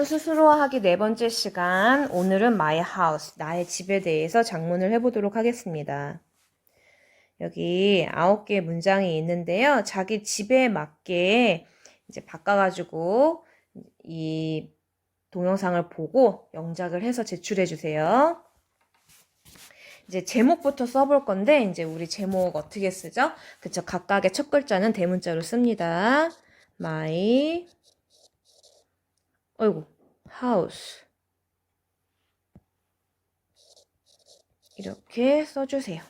스스로 하기 네 번째 시간. 오늘은 my house, 나의 집에 대해서 작문을 해보도록 하겠습니다. 여기 9개의 문장이 있는데요. 자기 집에 맞게 이제 바꿔가지고 이 동영상을 보고 영작을 해서 제출해 주세요. 이제 제목부터 써볼 건데, 이제 우리 제목 어떻게 쓰죠? 그쵸. 각각의 첫 글자는 대문자로 씁니다. my, 어이구, house. 이렇게 써주세요.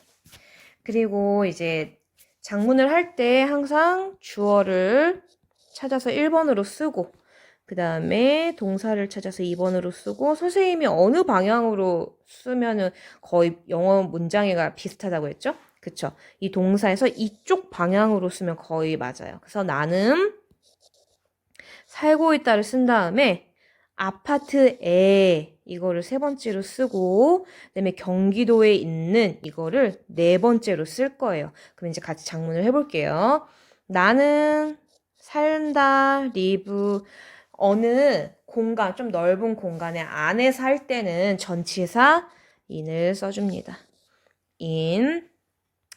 그리고 이제 작문을 할 때 항상 주어를 찾아서 1번으로 쓰고, 그 다음에 동사를 찾아서 2번으로 쓰고, 선생님이 어느 방향으로 쓰면은 거의 영어 문장이가 비슷하다고 했죠? 그쵸? 이 동사에서 이쪽 방향으로 쓰면 거의 맞아요. 그래서 나는 살고 있다를 쓴 다음에 아파트에 이거를 세 번째로 쓰고, 그다음에 경기도에 있는 이거를 네 번째로 쓸 거예요. 그럼 이제 같이 작문을 해볼게요. 나는 산다, 리브, 어느 공간, 좀 넓은 공간에 안에 살 때는 전치사 in을 써줍니다. in,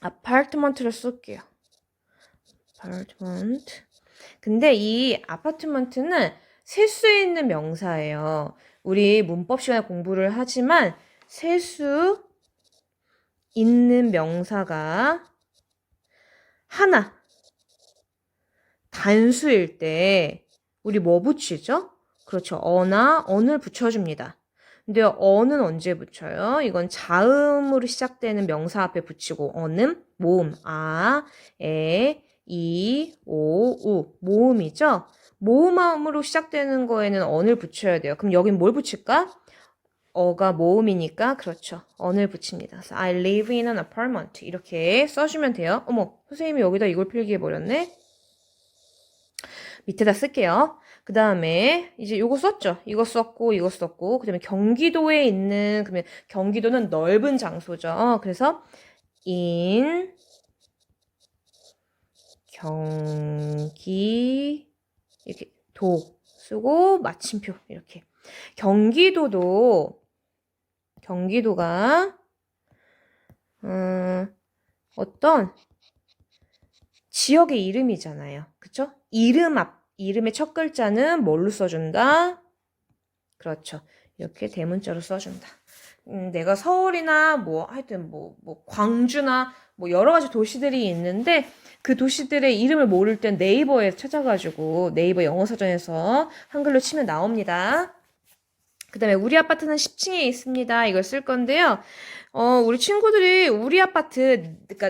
apartment를 쓸게요. apartment. 근데 이 아파트먼트는 셀 수 있는 명사예요. 우리 문법 시간에 공부를 하지만 셀 수 있는 명사가 하나, 단수일 때 우리 뭐 붙이죠? 그렇죠. 어나 언을 붙여줍니다. 근데 어는 언제 붙여요? 이건 자음으로 시작되는 명사 앞에 붙이고, 어는 모음, 아, 에, 이, 오, 우, 모음이죠? 모음으로 시작되는 거에는 언을 붙여야 돼요. 그럼 여긴 뭘 붙일까? 어가 모음이니까 그렇죠. 언을 붙입니다. 그래서 I live in an apartment 이렇게 써주면 돼요. 어머, 선생님이 여기다 이걸 필기해버렸네. 밑에다 쓸게요. 그 다음에 이제 요거 썼죠. 이거 썼고 이거 썼고 그 다음에 경기도에 있는, 그러면 경기도는 넓은 장소죠. 그래서 in 경기 이렇게 도 쓰고 마침표 이렇게. 경기도가 어떤 지역의 이름이잖아요. 그쵸? 이름의 첫 글자는 뭘로 써준다? 그렇죠. 이렇게 대문자로 써준다. 내가 서울이나 하여튼 광주나 여러 가지 도시들이 있는데 그 도시들의 이름을 모를 땐 네이버에 찾아가지고 네이버 영어사전에서 한글로 치면 나옵니다. 그 다음에 우리 아파트는 10층에 있습니다. 이걸 쓸 건데요. 우리 친구들이 우리 아파트, 그러니까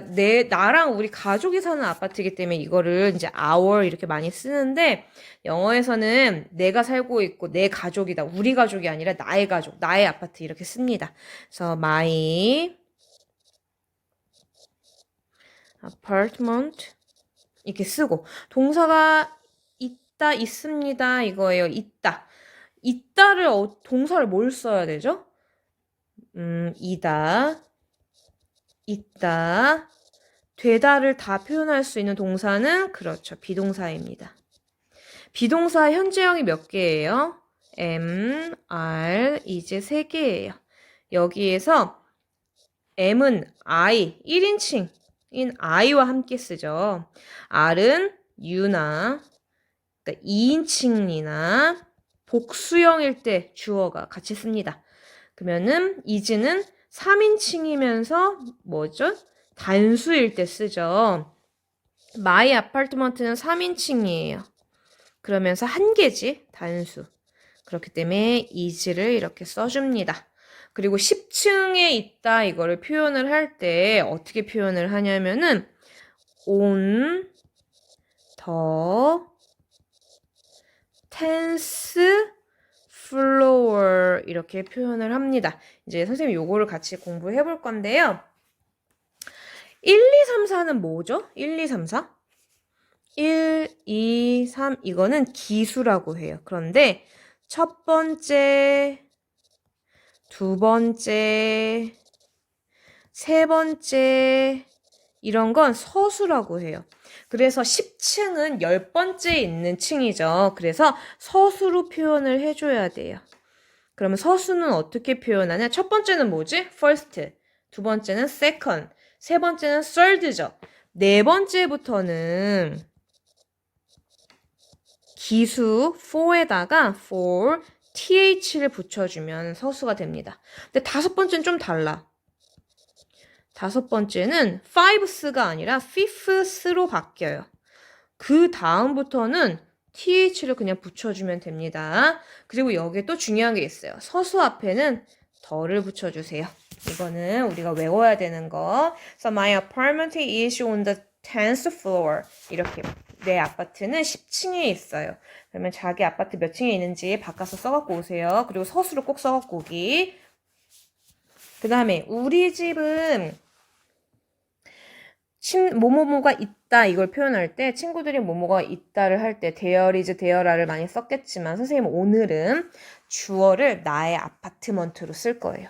나랑 우리 가족이 사는 아파트이기 때문에 이거를 이제 our 이렇게 많이 쓰는데, 영어에서는 내가 살고 있고 내 가족이다. 우리 가족이 아니라 나의 가족, 나의 아파트 이렇게 씁니다. 그래서 my apartment 이렇게 쓰고, 동사가 있다, 있습니다 이거예요. 있다를 동사를 뭘 써야 되죠? 이다, 있다, 되다를 다 표현할 수 있는 동사는 그렇죠. 비동사입니다. 비동사 현재형이 몇 개예요? am, are, 이제 3개예요. 여기에서 am은 I, 1인칭인 I와 함께 쓰죠. are은 you나, 그러니까 2인칭이나 복수형일 때 주어가 같이 씁니다. 그러면은 is는 3인칭이면서 뭐죠? 단수일 때 쓰죠. my apartment는 3인칭이에요. 그러면서 한 개지, 단수. 그렇기 때문에 is를 이렇게 써줍니다. 그리고 10층에 있다 이거를 표현을 할 때 어떻게 표현을 하냐면은 on the 10th floor 이렇게 표현을 합니다. 이제 선생님 요거를 같이 공부해 볼 건데요. 1, 2, 3, 4는 뭐죠? 1, 2, 3, 4? 1, 2, 3 이거는 기수라고 해요. 그런데 첫 번째, 두 번째, 세 번째 이런 건 서수라고 해요. 그래서 10층은 10번째에 있는 층이죠. 그래서 서수로 표현을 해줘야 돼요. 그러면 서수는 어떻게 표현하냐? 첫 번째는 뭐지? first. 두 번째는 second. 세 번째는 third죠. 네 번째부터는 기수 for에다가 for, th를 붙여주면 서수가 됩니다. 근데 다섯 번째는 좀 달라. 다섯 번째는 fives가 아니라 fifths로 바뀌어요. 그 다음부터는 th를 그냥 붙여주면 됩니다. 그리고 여기에 또 중요한 게 있어요. 서수 앞에는 더를 붙여주세요. 이거는 우리가 외워야 되는 거. So my apartment is on the 10th floor. 이렇게 내 아파트는 10층에 있어요. 그러면 자기 아파트 몇 층에 있는지 바꿔서 써갖고 오세요. 그리고 서수로 꼭 써갖고 오기. 그 다음에 우리 집은 뭐뭐뭐가 있다 이걸 표현할 때 친구들이 뭐뭐가 있다를 할 때 there is, there are를 많이 썼겠지만 선생님은 오늘은 주어를 나의 아파트먼트로 쓸 거예요.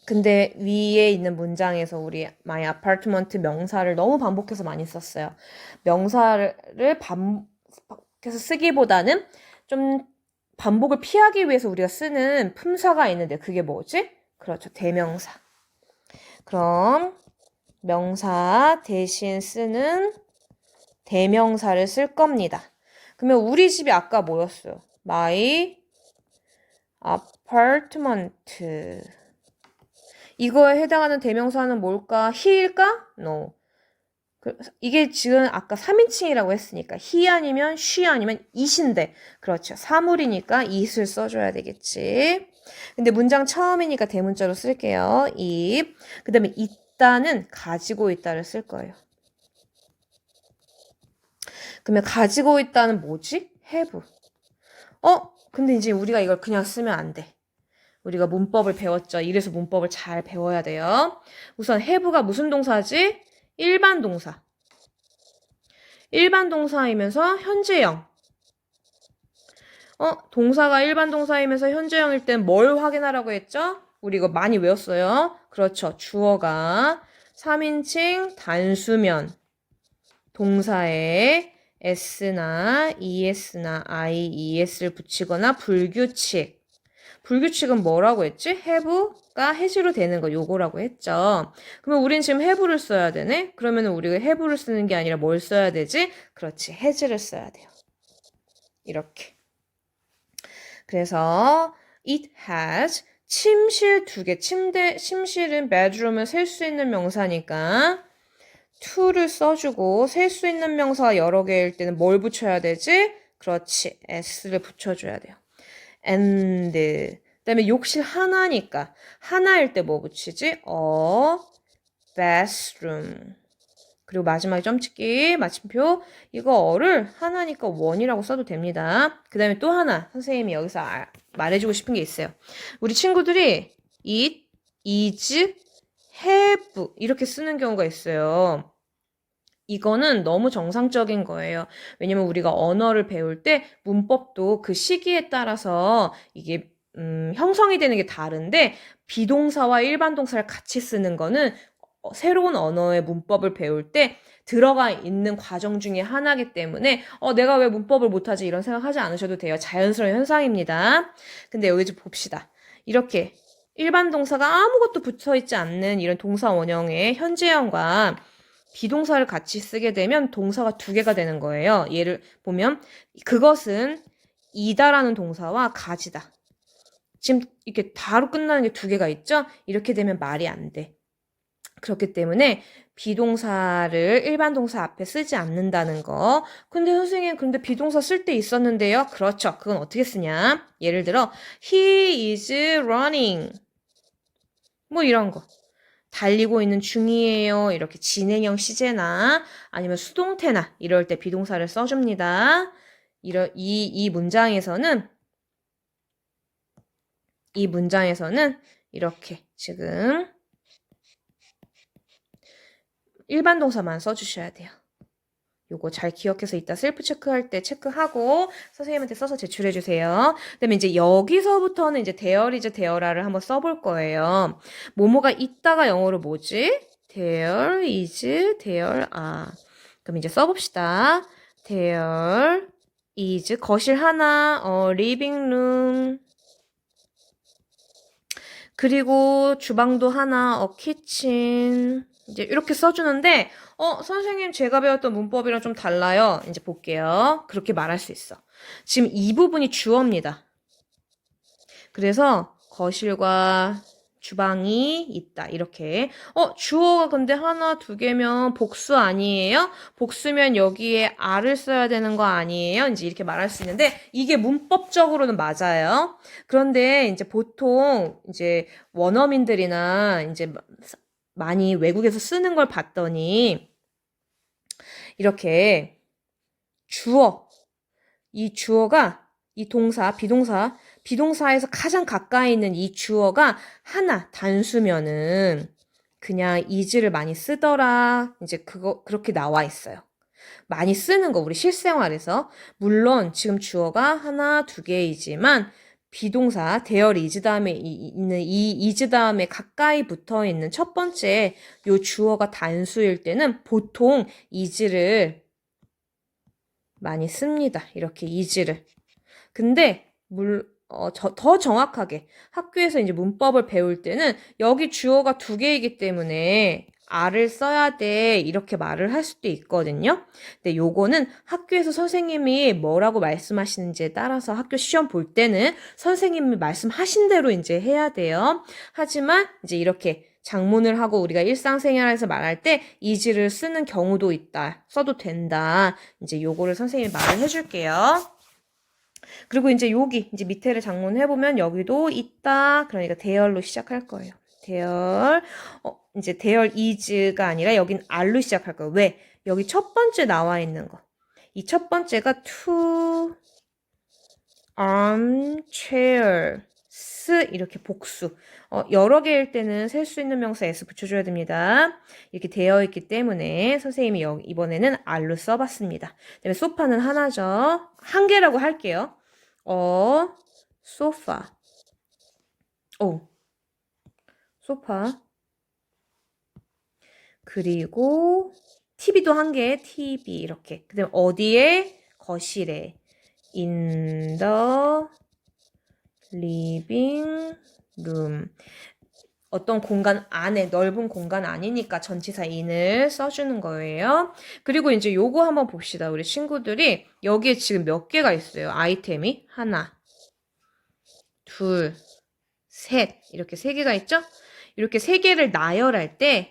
근데 위에 있는 문장에서 우리 my apartment 명사를 너무 반복해서 많이 썼어요. 명사를 반복해서 쓰기보다는 좀 반복을 피하기 위해서 우리가 쓰는 품사가 있는데 그게 뭐지? 그렇죠. 대명사. 그럼 명사 대신 쓰는 대명사를 쓸 겁니다. 그러면 우리 집이 아까 뭐였어요? My apartment. 이거에 해당하는 대명사는 뭘까? he일까? No. 이게 지금 아까 3인칭이라고 했으니까 he 아니면 she 아니면 it인데 그렇죠. 사물이니까 it을 써줘야 되겠지. 근데 문장 처음이니까 대문자로 쓸게요. it. 그 다음에 있다는 가지고 있다를 쓸 거예요. 그러면 가지고 있다는 뭐지? have. 근데 이제 우리가 이걸 그냥 쓰면 안 돼. 우리가 문법을 배웠죠. 이래서 문법을 잘 배워야 돼요. 우선 have가 무슨 동사지? 일반 동사. 일반 동사이면서 현재형. 동사가 일반 동사이면서 현재형일 땐 뭘 확인하라고 했죠? 우리 이거 많이 외웠어요. 그렇죠. 주어가 3인칭 단수면 동사에 s나 es나 ies를 붙이거나 불규칙. 불규칙은 뭐라고 했지? have가 해지로 되는 거 요거라고 했죠. 그러면 우린 지금 have를 써야 되네? 그러면 우리가 have를 쓰는 게 아니라 뭘 써야 되지? 그렇지. has를 써야 돼요. 이렇게. 그래서 it has 침실 2개. 침실은 bedroom을 셀 수 있는 명사니까 to를 써주고 셀 수 있는 명사가 여러 개일 때는 뭘 붙여야 되지? 그렇지. s를 붙여줘야 돼요. and 그다음에 욕실 하나니까 하나일 때 뭐 붙이지? a bathroom. 그리고 마지막에 점찍기 마침표 이거 어를 하나니까 원이라고 써도 됩니다. 그 다음에 또 하나 선생님이 여기서 말해주고 싶은 게 있어요. 우리 친구들이 it, is, have 이렇게 쓰는 경우가 있어요. 이거는 너무 정상적인 거예요. 왜냐면 우리가 언어를 배울 때 문법도 그 시기에 따라서 이게 형성이 되는 게 다른데 비동사와 일반 동사를 같이 쓰는 거는 새로운 언어의 문법을 배울 때 들어가 있는 과정 중에 하나이기 때문에 내가 왜 문법을 못하지 이런 생각하지 않으셔도 돼요. 자연스러운 현상입니다. 근데 여기 좀 봅시다. 이렇게 일반 동사가 아무것도 붙어있지 않는 이런 동사 원형의 현재형과 비동사를 같이 쓰게 되면 동사가 2개가 되는 거예요. 예를 보면 그것은 이다라는 동사와 가지다. 지금 이렇게 다로 끝나는 게 2개가 있죠? 이렇게 되면 말이 안 돼. 그렇기 때문에 비동사를 일반 동사 앞에 쓰지 않는다는 거. 근데 선생님, 근데 비동사 쓸 때 있었는데요? 그렇죠. 그건 어떻게 쓰냐? 예를 들어, he is running. 뭐 이런 거. 달리고 있는 중이에요. 이렇게 진행형 시제나 아니면 수동태나 이럴 때 비동사를 써줍니다. 이 문장에서는 이렇게 지금 일반 동사만 써주셔야 돼요. 요거 잘 기억해서 이따 셀프 체크할 때 체크하고 선생님한테 써서 제출해주세요. 그다음에 이제 여기서부터는 이제 there is, there are를 한번 써볼 거예요. 뭐뭐가 있다가 영어로 뭐지? there is, there are. 그럼 이제 써봅시다. there is, 거실 하나, living room. 그리고 주방도 하나, kitchen. 이제 이렇게 써주는데, 선생님 제가 배웠던 문법이랑 좀 달라요. 이제 볼게요. 그렇게 말할 수 있어. 지금 이 부분이 주어입니다. 그래서 거실과 주방이 있다. 이렇게. 주어가 근데 하나, 두 개면 복수 아니에요? 복수면 여기에 a를 써야 되는 거 아니에요? 이제 이렇게 말할 수 있는데 이게 문법적으로는 맞아요. 그런데 이제 보통 이제 원어민들이나 이제 많이 외국에서 쓰는 걸 봤더니 이렇게 주어, 이 주어가 이 동사, 비동사에서 가장 가까이 있는 이 주어가 하나, 단수면은 그냥 is를 많이 쓰더라. 이제 그렇게 나와 있어요. 많이 쓰는 거, 우리 실생활에서. 물론 지금 주어가 하나, 두 개이지만 비동사, there is 다음에 있는 이 is 다음에 가까이 붙어 있는 첫 번째 요 주어가 단수일 때는 보통 is를 많이 씁니다. 이렇게 is를. 근데 더 정확하게 학교에서 이제 문법을 배울 때는 여기 주어가 두 개이기 때문에 a를 써야 돼 이렇게 말을 할 수도 있거든요. 근데 요거는 학교에서 선생님이 뭐라고 말씀하시는지에 따라서 학교 시험 볼 때는 선생님이 말씀하신 대로 이제 해야 돼요. 하지만 이제 이렇게 장문을 하고 우리가 일상생활에서 말할 때 is를 쓰는 경우도 있다. 써도 된다. 이제 요거를 선생님이 말을 해줄게요. 그리고 이제 여기 이제 밑에를 장문해보면 여기도 있다. 그러니까 there로 시작할 거예요. there. 이제 there is가 아니라 여긴 are로 시작할 거예요. 왜? 여기 첫 번째 나와 있는 거. 이 첫 번째가 two armchairs 이렇게 복수. 여러 개일 때는 셀 수 있는 명사 s 붙여줘야 됩니다. 이렇게 되어 있기 때문에 선생님이 이번에는 are로 써봤습니다. 그다음에 소파는 하나죠. 한 개라고 할게요. 소파. 소파. 그리고 TV도 한 개, TV 이렇게. 그다음에 어디에? 거실에. In the living room. 어떤 공간 안에, 넓은 공간 아니니까 전치사 in을 써주는 거예요. 그리고 이제 요거 한번 봅시다. 우리 친구들이 여기에 지금 몇 개가 있어요. 아이템이 하나, 둘, 셋 이렇게 세 개가 있죠? 이렇게 세 개를 나열할 때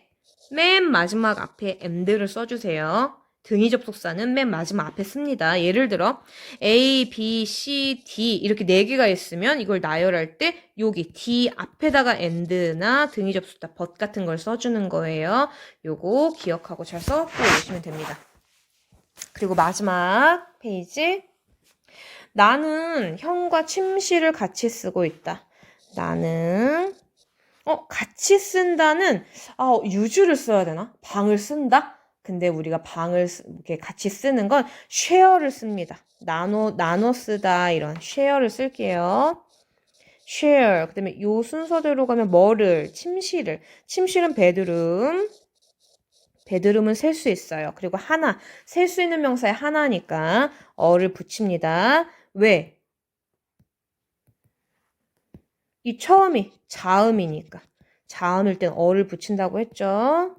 맨 마지막 앞에 and를 써주세요. 등위 접속사는 맨 마지막 앞에 씁니다. 예를 들어 A, B, C, D 이렇게 네 개가 있으면 이걸 나열할 때 여기 D 앞에다가 and나 등위 접속사 but 같은 걸 써주는 거예요. 요거 기억하고 잘 써갖고 오시면 됩니다. 그리고 마지막 페이지. 나는 형과 침실을 같이 쓰고 있다. 나는 같이 쓴다는 use를 써야 되나? 방을 쓴다? 근데 우리가 방을 이렇게 같이 쓰는 건 share를 씁니다. 나눠 쓰다 이런 share를 쓸게요. share. 그다음에 요 순서대로 가면 뭐를? 침실을. 침실은 bedroom. bedroom은 셀 수 있어요. 그리고 하나. 셀 수 있는 명사에 하나니까 어를 붙입니다. 왜? 이 처음이 자음이니까. 자음일 땐 어를 붙인다고 했죠.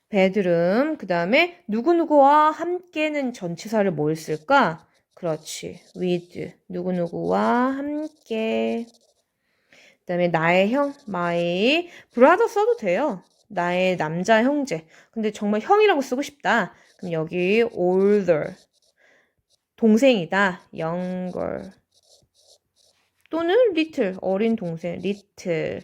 bedroom. 그 다음에 누구누구와 함께는 전치사를 뭘 쓸까? 그렇지. with. 누구누구와 함께. 그 다음에 나의 형, my brother 써도 돼요. 나의 남자 형제. 근데 정말 형이라고 쓰고 싶다. 그럼 여기 older. 동생이다. younger. 또는 little. 어린 동생. little.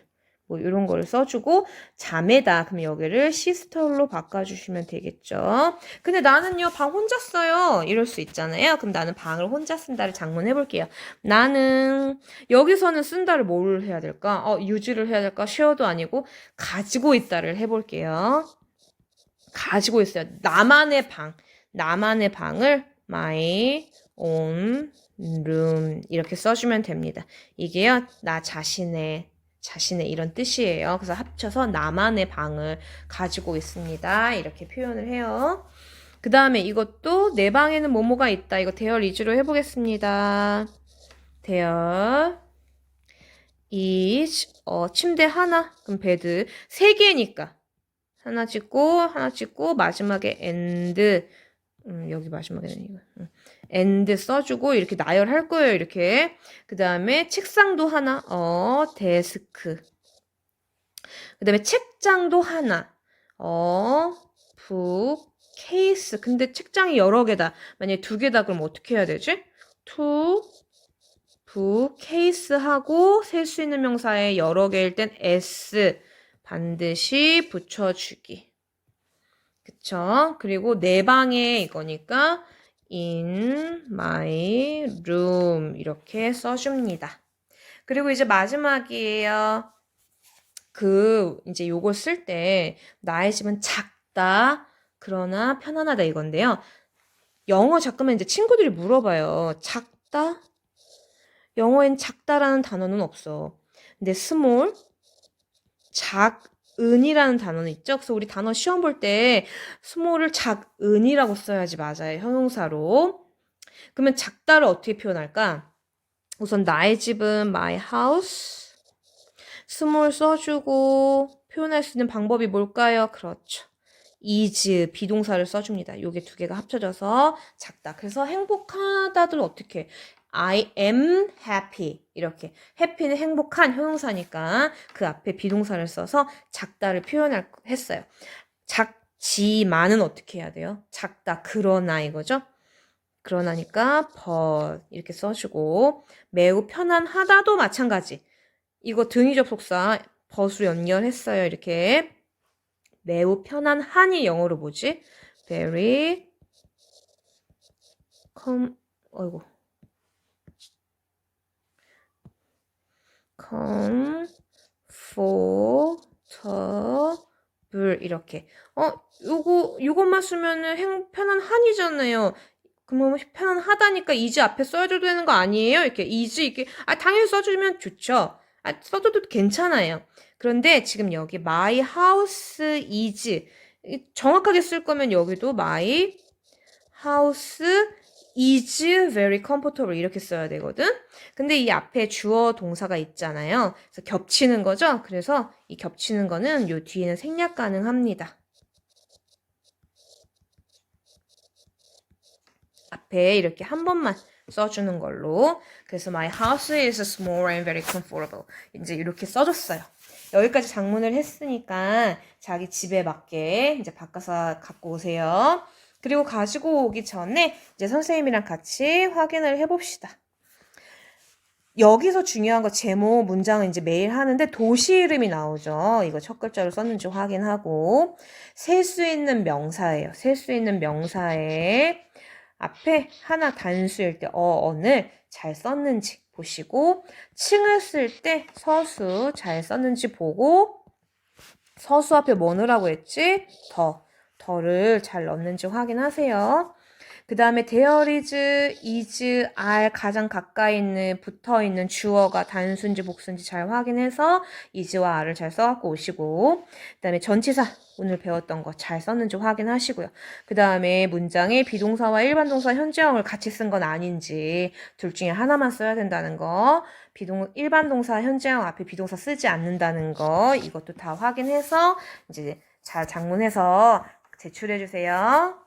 뭐 이런 거를 써주고 자매다. 그럼 여기를 sister로 바꿔주시면 되겠죠. 근데 나는요 방 혼자 써요. 이럴 수 있잖아요. 그럼 나는 방을 혼자 쓴다를 장문해 볼게요. 나는 여기서는 쓴다를 뭘 해야 될까? use를 해야 될까? share도 아니고 가지고 있다를 해볼게요. 가지고 있어요. 나만의 방을 my own room 이렇게 써주면 됩니다. 이게요 나 자신의 자신의 이런 뜻이에요. 그래서 합쳐서 나만의 방을 가지고 있습니다. 이렇게 표현을 해요. 그 다음에 이것도 내 방에는 뭐뭐가 있다. 이거 대열 이즈로 해보겠습니다. 대열 is 침대 하나. 그럼 베드 세 개니까 하나 찍고 마지막에 and 여기 마지막에는 이거 and 써주고 이렇게 나열할 거예요. 이렇게 그 다음에 책상도 하나 데스크 그 다음에 책장도 하나 북 케이스 근데 책장이 여러 개다. 만약에 두 개다 그럼 어떻게 해야 되지? 북 케이스 하고 셀 수 있는 명사에 여러 개일 땐 s 반드시 붙여주기. 그쵸? 그리고 내 방에 이거니까 in my room 이렇게 써줍니다. 그리고 이제 마지막이에요. 이제 요걸 쓸 때 나의 집은 작다 그러나 편안하다 이건데요. 영어 자꾸만 이제 친구들이 물어봐요. 작다? 영어엔 작다라는 단어는 없어. 근데 small, 작은이라는 단어는 있죠. 그래서 우리 단어 시험 볼 때 small을 작은이라고 써야지 맞아요. 형용사로. 그러면 작다를 어떻게 표현할까? 우선 나의 집은 my house. small 써주고 표현할 수 있는 방법이 뭘까요? 그렇죠. is 비동사를 써줍니다. 요게 두 개가 합쳐져서 작다. 그래서 행복하다들 어떻게 해? I am happy 이렇게 happy는 행복한 형용사니까 그 앞에 비동사를 써서 작다를 했어요. 작지만은 어떻게 해야 돼요? 작다 그러나 이거죠. 그러나니까 but 이렇게 써주고 매우 편안하다도 마찬가지. 이거 등위 접속사 but으로 연결했어요. 이렇게 매우 편안한이 영어로 뭐지? very comfortable 이렇게 요것만 쓰면은 편안한이잖아요. 그러면 편안하다니까 is 앞에 써줘도 되는 거 아니에요? 이렇게 is 이렇게 당연히 써주면 좋죠. 써줘도 괜찮아요. 그런데 지금 여기 my house is 정확하게 쓸 거면 여기도 my house is very comfortable 이렇게 써야 되거든. 근데 이 앞에 주어 동사가 있잖아요. 그래서 겹치는 거죠. 그래서 이 겹치는 거는 요 뒤에는 생략 가능합니다. 앞에 이렇게 한 번만 써주는 걸로. 그래서 my house is small and very comfortable. 이제 이렇게 써줬어요. 여기까지 작문을 했으니까 자기 집에 맞게 이제 바꿔서 갖고 오세요. 그리고 가지고 오기 전에 이제 선생님이랑 같이 확인을 해봅시다. 여기서 중요한 거 제목 문장은 이제 매일 하는데 도시 이름이 나오죠. 이거 첫 글자로 썼는지 확인하고 셀 수 있는 명사예요. 셀 수 있는 명사에 앞에 하나 단수일 때 어를 잘 썼는지 보시고 층을 쓸 때 서수 잘 썼는지 보고 서수 앞에 뭐 넣으라고 했지? 더를 잘 넣는지 확인하세요. 그 다음에 there is, are 가장 가까이 있는 붙어있는 주어가 단수인지 복수인지 잘 확인해서 is와 are를 잘 써갖고 오시고 그 다음에 전치사 오늘 배웠던 거 잘 썼는지 확인하시고요. 그 다음에 문장에 비동사와 일반동사 현재형을 같이 쓴 건 아닌지 둘 중에 하나만 써야 된다는 거 일반동사 현재형 앞에 비동사 쓰지 않는다는 거 이것도 다 확인해서 이제 잘 작문해서 제출해 주세요.